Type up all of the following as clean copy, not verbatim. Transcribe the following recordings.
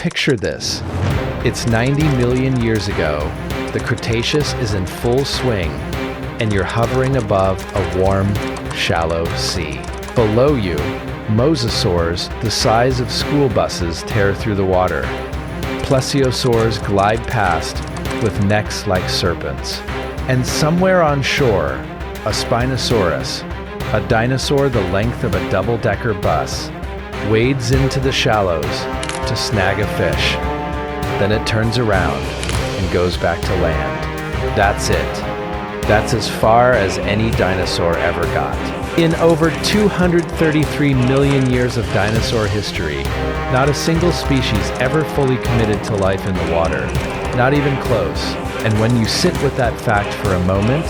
Picture this. It's 90 million years ago, the Cretaceous is in full swing, and you're hovering above a warm, shallow sea. Below you, mosasaurs the size of school buses tear through the water. Plesiosaurs glide past with necks like serpents. And somewhere on shore, a Spinosaurus, a dinosaur the length of a double-decker bus, wades into the shallows to snag a fish. Then it turns around and goes back to land. That's it. That's as far as any dinosaur ever got. In over 233 million years of dinosaur history, not a single species ever fully committed to life in the water, not even close. And when you sit with that fact for a moment,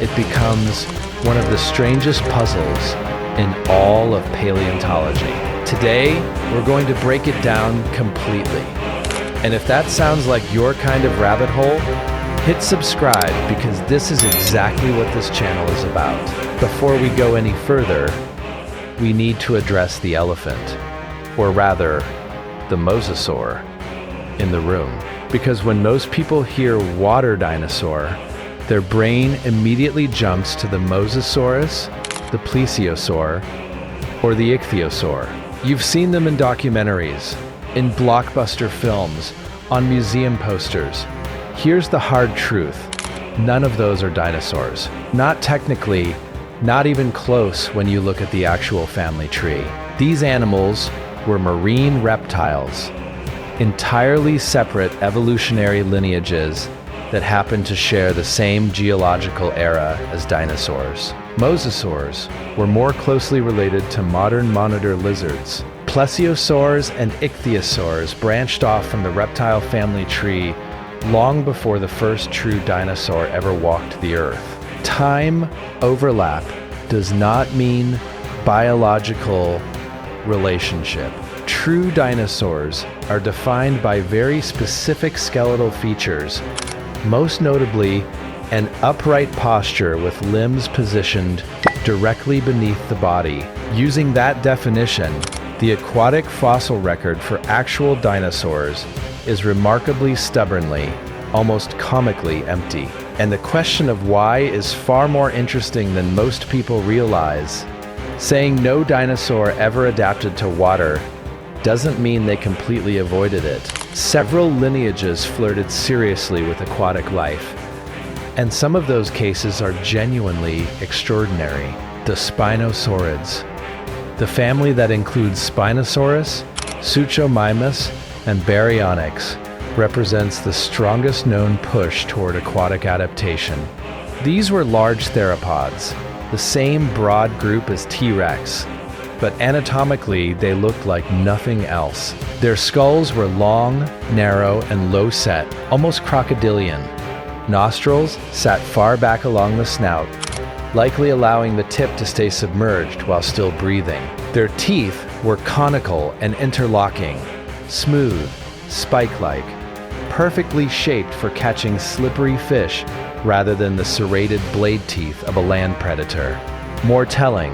it becomes one of the strangest puzzles in all of paleontology. Today, we're going to break it down completely. And if that sounds like your kind of rabbit hole, hit subscribe because this is exactly what this channel is about. Before we go any further, we need to address the elephant, or rather, the mosasaur, in the room. Because when most people hear water dinosaur, their brain immediately jumps to the mosasaurus, the plesiosaur, or the ichthyosaur. You've seen them in documentaries, in blockbuster films, on museum posters. Here's the hard truth. None of those are dinosaurs. Not technically, not even close when you look at the actual family tree. These animals were marine reptiles, entirely separate evolutionary lineages that happen to share the same geological era as dinosaurs. Mosasaurs were more closely related to modern monitor lizards. Plesiosaurs and ichthyosaurs branched off from the reptile family tree long before the first true dinosaur ever walked the earth. Time overlap does not mean biological relationship. True dinosaurs are defined by very specific skeletal features, most notably an upright posture with limbs positioned directly beneath the body. Using that definition, the aquatic fossil record for actual dinosaurs is remarkably stubbornly, almost comically empty. And the question of why is far more interesting than most people realize. Saying no dinosaur ever adapted to water doesn't mean they completely avoided it. Several lineages flirted seriously with aquatic life, and some of those cases are genuinely extraordinary. The Spinosaurids, the family that includes Spinosaurus, Suchomimus, and Baryonyx, represents the strongest known push toward aquatic adaptation. These were large theropods, the same broad group as T-Rex, but anatomically they looked like nothing else. Their skulls were long, narrow, and low-set, almost crocodilian. Nostrils sat far back along the snout, likely allowing the tip to stay submerged while still breathing. Their teeth were conical and interlocking, smooth, spike-like, perfectly shaped for catching slippery fish rather than the serrated blade teeth of a land predator. More telling,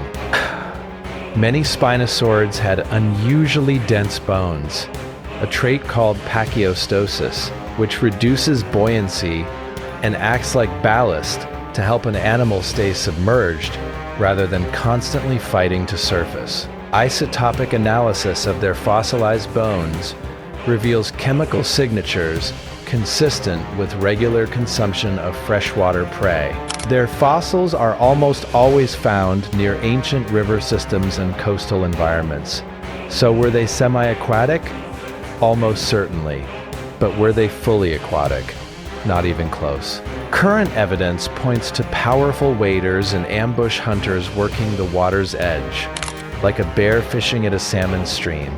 many Spinosaurids had unusually dense bones, a trait called pachyostosis, which reduces buoyancy and acts like ballast to help an animal stay submerged rather than constantly fighting to surface. Isotopic analysis of their fossilized bones reveals chemical signatures consistent with regular consumption of freshwater prey. Their fossils are almost always found near ancient river systems and coastal environments. So were they semi-aquatic? Almost certainly. But were they fully aquatic? Not even close. Current evidence points to powerful waders and ambush hunters working the water's edge, like a bear fishing at a salmon stream,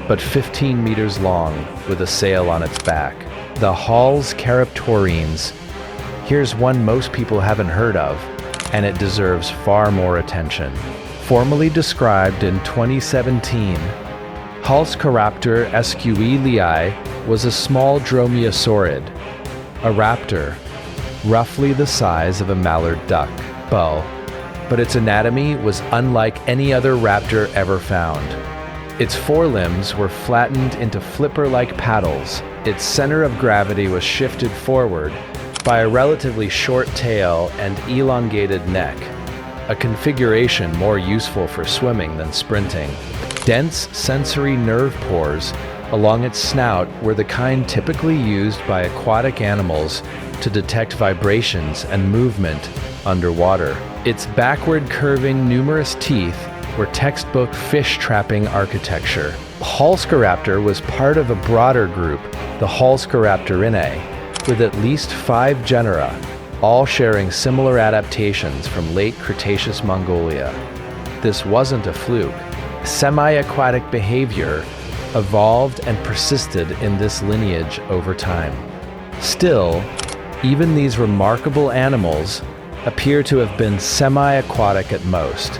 but 15 meters long with a sail on its back. The Halszkaraptorines. Here's one most people haven't heard of, and it deserves far more attention. Formally described in 2017, Halszkaraptor sqlei was a small dromaeosaurid, a raptor, roughly the size of a mallard duck, but its anatomy was unlike any other raptor ever found. Its forelimbs were flattened into flipper-like paddles. Its center of gravity was shifted forward by a relatively short tail and elongated neck, a configuration more useful for swimming than sprinting. Dense sensory nerve pores along its snout were the kind typically used by aquatic animals to detect vibrations and movement underwater. Its backward curving numerous teeth were textbook fish-trapping architecture. Halszkaraptor was part of a broader group, the Halszkaraptorinae, with at least 5 genera, all sharing similar adaptations from late Cretaceous Mongolia. This wasn't a fluke. Semi-aquatic behavior evolved and persisted in this lineage over time. Still, even these remarkable animals appear to have been semi-aquatic at most,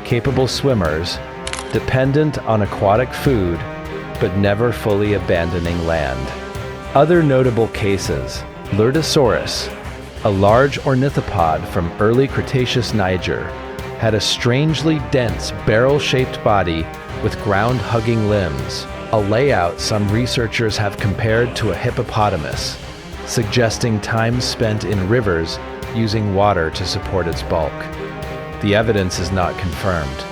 capable swimmers, dependent on aquatic food, but never fully abandoning land. Other notable cases: Dinosaurs, a large ornithopod from early Cretaceous Niger, had a strangely dense barrel-shaped body with ground-hugging limbs, a layout some researchers have compared to a hippopotamus, suggesting time spent in rivers using water to support its bulk. The evidence is not confirmed,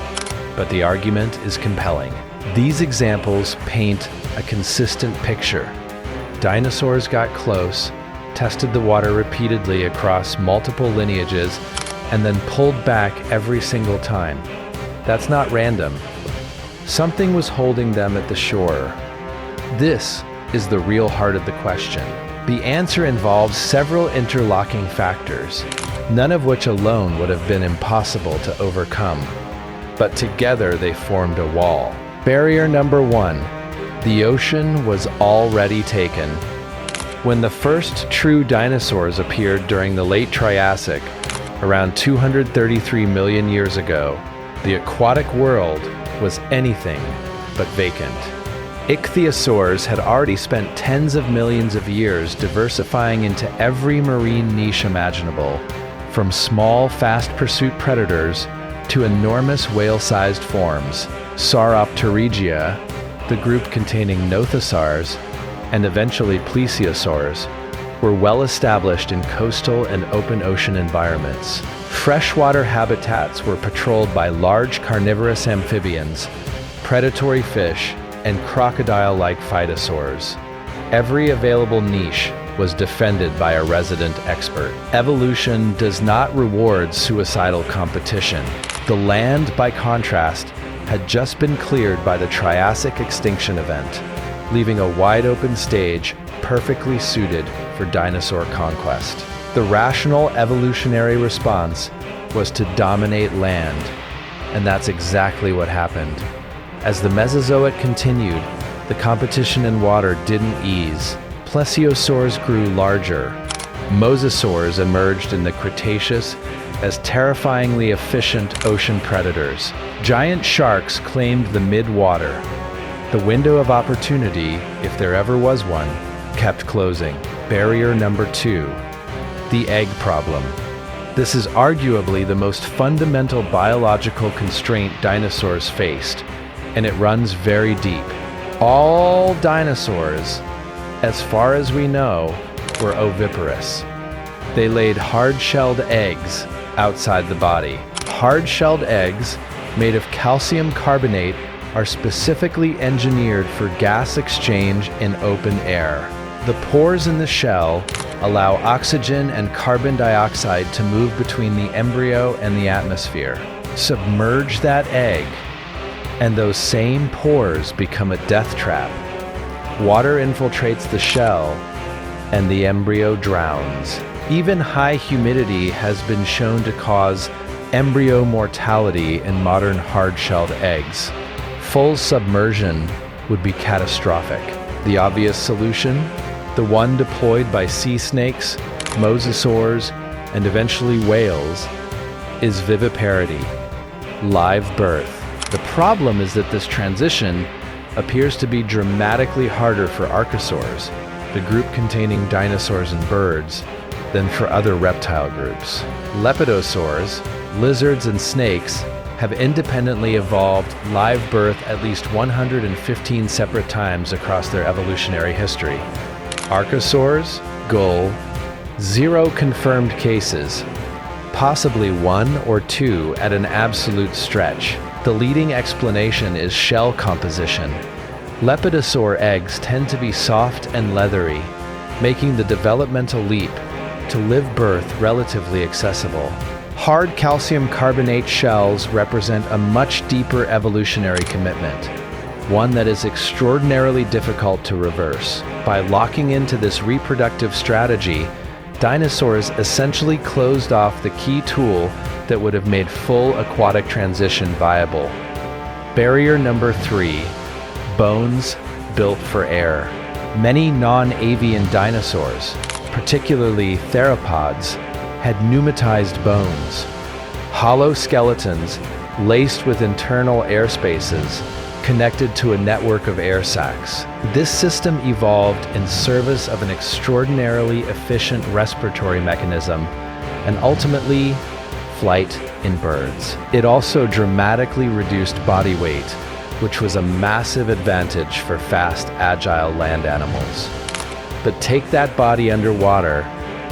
but the argument is compelling. These examples paint a consistent picture. Dinosaurs got close, tested the water repeatedly across multiple lineages, and then pulled back every single time. That's not random. Something was holding them at the shore. This is the real heart of the question. The answer involves several interlocking factors, none of which alone would have been impossible to overcome. But together they formed a wall. Barrier number 1. The ocean was already taken. When the first true dinosaurs appeared during the late Triassic, around 233 million years ago, the aquatic world was anything but vacant. Ichthyosaurs had already spent tens of millions of years diversifying into every marine niche imaginable, from small, fast-pursuit predators to enormous whale-sized forms. Sauropterygia, the group containing nothosaurs, and eventually plesiosaurs, were well established in coastal and open ocean environments. Freshwater habitats were patrolled by large carnivorous amphibians, predatory fish, and crocodile-like phytosaurs. Every available niche was defended by a resident expert. Evolution does not reward suicidal competition. The land, by contrast, had just been cleared by the Triassic extinction event, leaving a wide-open stage perfectly suited for dinosaur conquest. The rational evolutionary response was to dominate land, and that's exactly what happened. As the Mesozoic continued, the competition in water didn't ease. Plesiosaurs grew larger. Mosasaurs emerged in the Cretaceous as terrifyingly efficient ocean predators. Giant sharks claimed the mid-water. The window of opportunity, if there ever was one, kept closing. Barrier number 2. The egg problem. This is arguably the most fundamental biological constraint dinosaurs faced, and it runs very deep. All dinosaurs, as far as we know, were oviparous. They laid hard-shelled eggs outside the body. Hard-shelled eggs, made of calcium carbonate, are specifically engineered for gas exchange in open air. The pores in the shell allow oxygen and carbon dioxide to move between the embryo and the atmosphere. Submerge that egg, and those same pores become a death trap. Water infiltrates the shell, and the embryo drowns. Even high humidity has been shown to cause embryo mortality in modern hard-shelled eggs. Full submersion would be catastrophic. The obvious solution? The one deployed by sea snakes, mosasaurs, and eventually whales, is viviparity, live birth. The problem is that this transition appears to be dramatically harder for archosaurs, the group containing dinosaurs and birds, than for other reptile groups. Lepidosaurs, lizards and snakes, have independently evolved live birth at least 115 separate times across their evolutionary history. Archosaurs, gull, 0 confirmed cases, possibly 1 or 2 at an absolute stretch. The leading explanation is shell composition. Lepidosaur eggs tend to be soft and leathery, making the developmental leap to live birth relatively accessible. Hard calcium carbonate shells represent a much deeper evolutionary commitment, one that is extraordinarily difficult to reverse. By locking into this reproductive strategy, dinosaurs essentially closed off the key tool that would have made full aquatic transition viable. Barrier number 3, bones built for air. Many non-avian dinosaurs, particularly theropods, had pneumatized bones, hollow skeletons laced with internal air spaces connected to a network of air sacs. This system evolved in service of an extraordinarily efficient respiratory mechanism and ultimately flight in birds. It also dramatically reduced body weight, which was a massive advantage for fast, agile land animals. But take that body underwater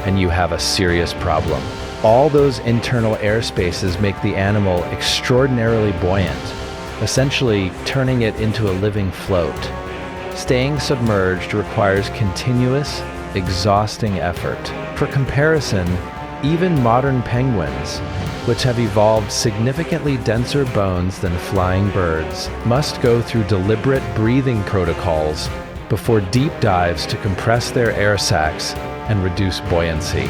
and you have a serious problem. All those internal air spaces make the animal extraordinarily buoyant, essentially turning it into a living float. Staying submerged requires continuous, exhausting effort. For comparison, even modern penguins, which have evolved significantly denser bones than flying birds, must go through deliberate breathing protocols before deep dives to compress their air sacs and reduce buoyancy.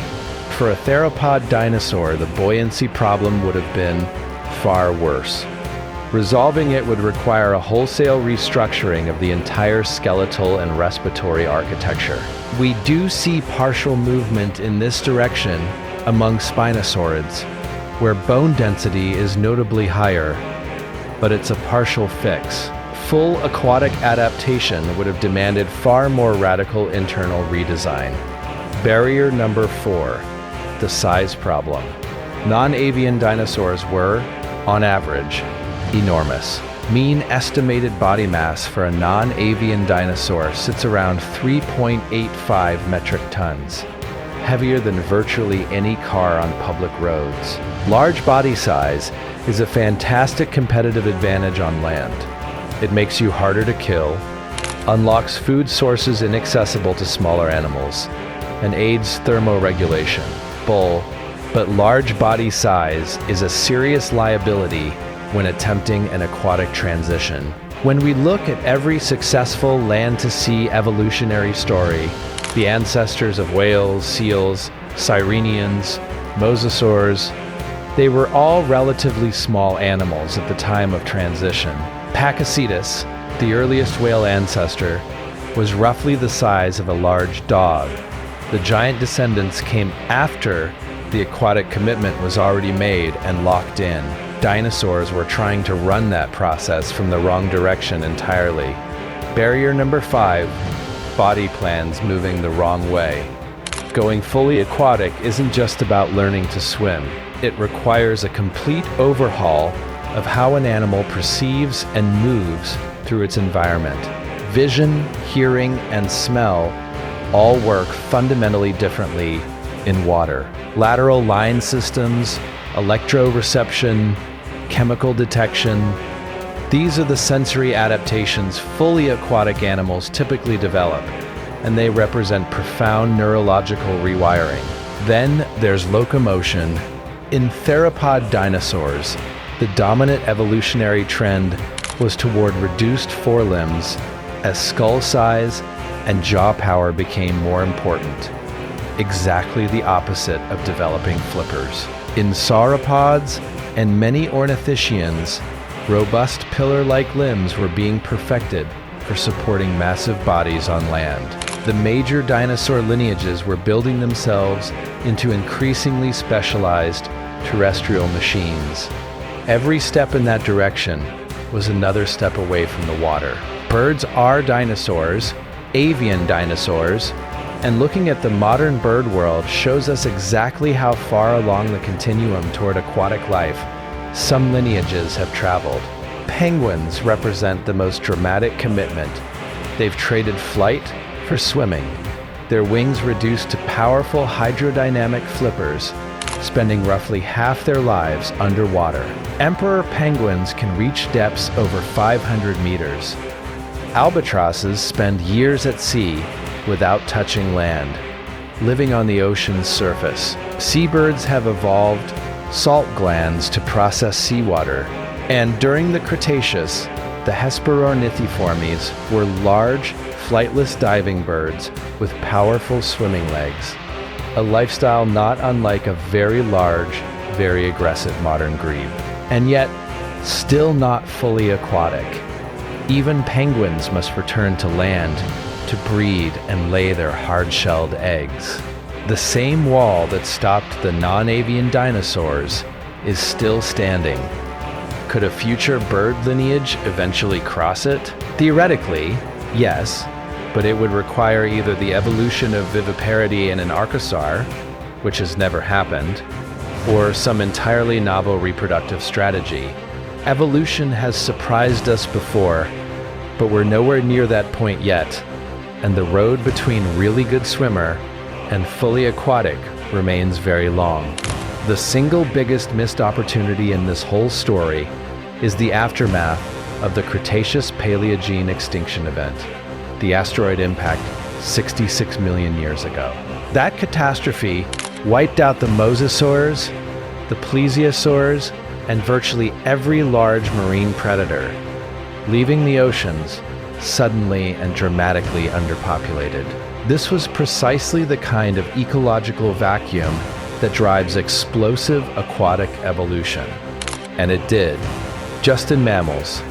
For a theropod dinosaur, the buoyancy problem would have been far worse. Resolving it would require a wholesale restructuring of the entire skeletal and respiratory architecture. We do see partial movement in this direction among spinosaurids, where bone density is notably higher, but it's a partial fix. Full aquatic adaptation would have demanded far more radical internal redesign. Barrier number 4, the size problem. Non-avian dinosaurs were, on average, enormous. Mean estimated body mass for a non-avian dinosaur sits around 3.85 metric tons, heavier than virtually any car on public roads. Large body size is a fantastic competitive advantage on land. It makes you harder to kill, unlocks food sources inaccessible to smaller animals, and aids thermoregulation. But large body size is a serious liability when attempting an aquatic transition. When we look at every successful land-to-sea evolutionary story, the ancestors of whales, seals, sirenians, mosasaurs, they were all relatively small animals at the time of transition. Pakicetus, the earliest whale ancestor, was roughly the size of a large dog. The giant descendants came after the aquatic commitment was already made and locked in. Dinosaurs were trying to run that process from the wrong direction entirely. Barrier number 5, body plans moving the wrong way. Going fully aquatic isn't just about learning to swim. It requires a complete overhaul of how an animal perceives and moves through its environment. Vision, hearing, and smell all work fundamentally differently in water. Lateral line systems, electroreception, chemical detection, these are the sensory adaptations fully aquatic animals typically develop, and they represent profound neurological rewiring. Then there's locomotion. In theropod dinosaurs, the dominant evolutionary trend was toward reduced forelimbs as skull size and jaw power became more important. Exactly the opposite of developing flippers. In sauropods and many ornithischians, robust pillar-like limbs were being perfected for supporting massive bodies on land. The major dinosaur lineages were building themselves into increasingly specialized terrestrial machines. Every step in that direction was another step away from the water. Birds are dinosaurs, avian dinosaurs, and looking at the modern bird world shows us exactly how far along the continuum toward aquatic life some lineages have traveled. Penguins represent the most dramatic commitment. They've traded flight for swimming, their wings reduced to powerful hydrodynamic flippers, spending roughly half their lives underwater. Emperor penguins can reach depths over 500 meters. Albatrosses spend years at sea without touching land, living on the ocean's surface. Seabirds have evolved salt glands to process seawater, and during the Cretaceous, the Hesperornithiformes were large, flightless diving birds with powerful swimming legs, a lifestyle not unlike a very large, very aggressive modern grebe, and yet still not fully aquatic. Even penguins must return to land to breed and lay their hard-shelled eggs. The same wall that stopped the non-avian dinosaurs is still standing. Could a future bird lineage eventually cross it? Theoretically, yes, but it would require either the evolution of viviparity in an archosaur, which has never happened, or some entirely novel reproductive strategy. Evolution has surprised us before, but we're nowhere near that point yet, and the road between really good swimmer and fully aquatic remains very long. The single biggest missed opportunity in this whole story is the aftermath of the Cretaceous-Paleogene extinction event, the asteroid impact 66 million years ago. That catastrophe wiped out the mosasaurs, the plesiosaurs, and virtually every large marine predator, leaving the oceans suddenly and dramatically underpopulated. This was precisely the kind of ecological vacuum that drives explosive aquatic evolution. And it did, just in mammals,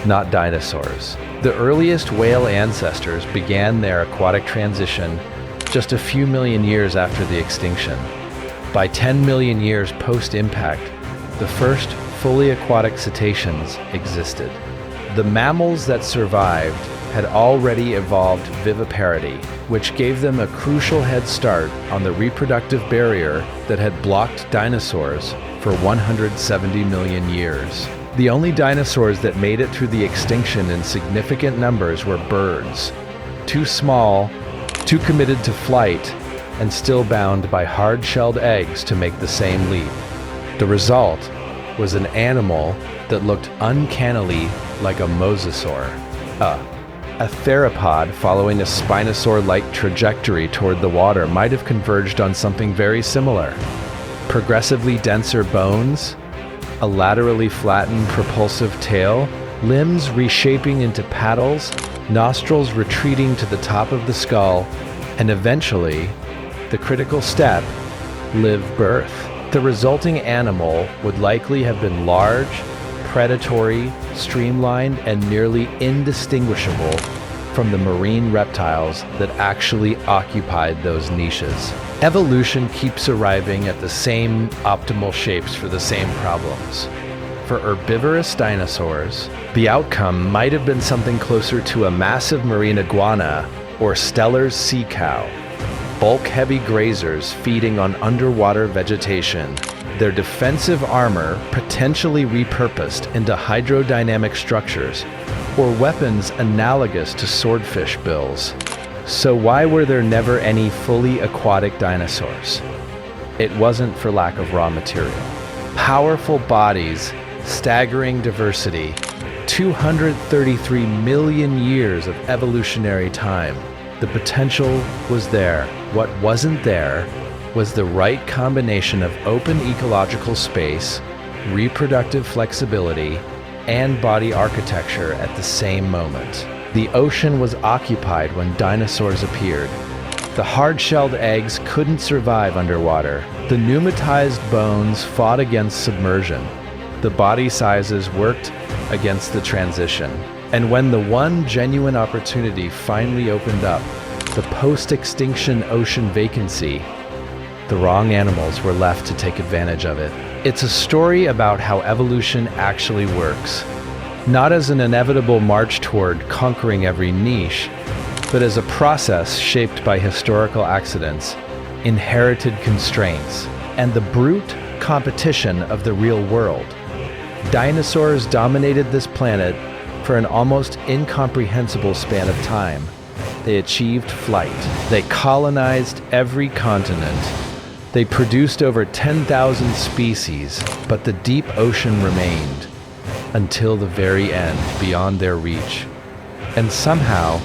not dinosaurs. The earliest whale ancestors began their aquatic transition just a few million years after the extinction. By 10 million years post-impact, the first fully aquatic cetaceans existed. The mammals that survived had already evolved viviparity, which gave them a crucial head start on the reproductive barrier that had blocked dinosaurs for 170 million years. The only dinosaurs that made it through the extinction in significant numbers were birds, too small, too committed to flight, and still bound by hard-shelled eggs to make the same leap. The result was an animal that looked uncannily like a mosasaur. A theropod following a Spinosaur-like trajectory toward the water might have converged on something very similar. Progressively denser bones, a laterally flattened propulsive tail, limbs reshaping into paddles, nostrils retreating to the top of the skull, and eventually, the critical step, live birth. The resulting animal would likely have been large, predatory, streamlined, and nearly indistinguishable from the marine reptiles that actually occupied those niches. Evolution keeps arriving at the same optimal shapes for the same problems. For herbivorous dinosaurs, the outcome might have been something closer to a massive marine iguana or Steller's sea cow, bulk-heavy grazers feeding on underwater vegetation, their defensive armor potentially repurposed into hydrodynamic structures or weapons analogous to swordfish bills. So why were there never any fully aquatic dinosaurs? It wasn't for lack of raw material. Powerful bodies, staggering diversity, 233 million years of evolutionary time. The potential was there. What wasn't there was the right combination of open ecological space, reproductive flexibility, and body architecture at the same moment. The ocean was occupied when dinosaurs appeared. The hard-shelled eggs couldn't survive underwater. The pneumatized bones fought against submersion. The body sizes worked against the transition. And when the one genuine opportunity finally opened up, the post-extinction ocean vacancy, the wrong animals were left to take advantage of it. It's a story about how evolution actually works, not as an inevitable march toward conquering every niche, but as a process shaped by historical accidents, inherited constraints, and the brute competition of the real world. Dinosaurs dominated this planet for an almost incomprehensible span of time. They achieved flight. They colonized every continent. They produced over 10,000 species, but the deep ocean remained until the very end, beyond their reach. And somehow,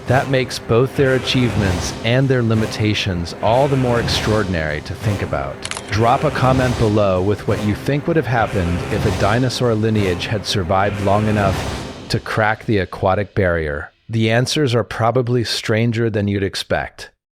that makes both their achievements and their limitations all the more extraordinary to think about. Drop a comment below with what you think would have happened if a dinosaur lineage had survived long enough to crack the aquatic barrier. The answers are probably stranger than you'd expect.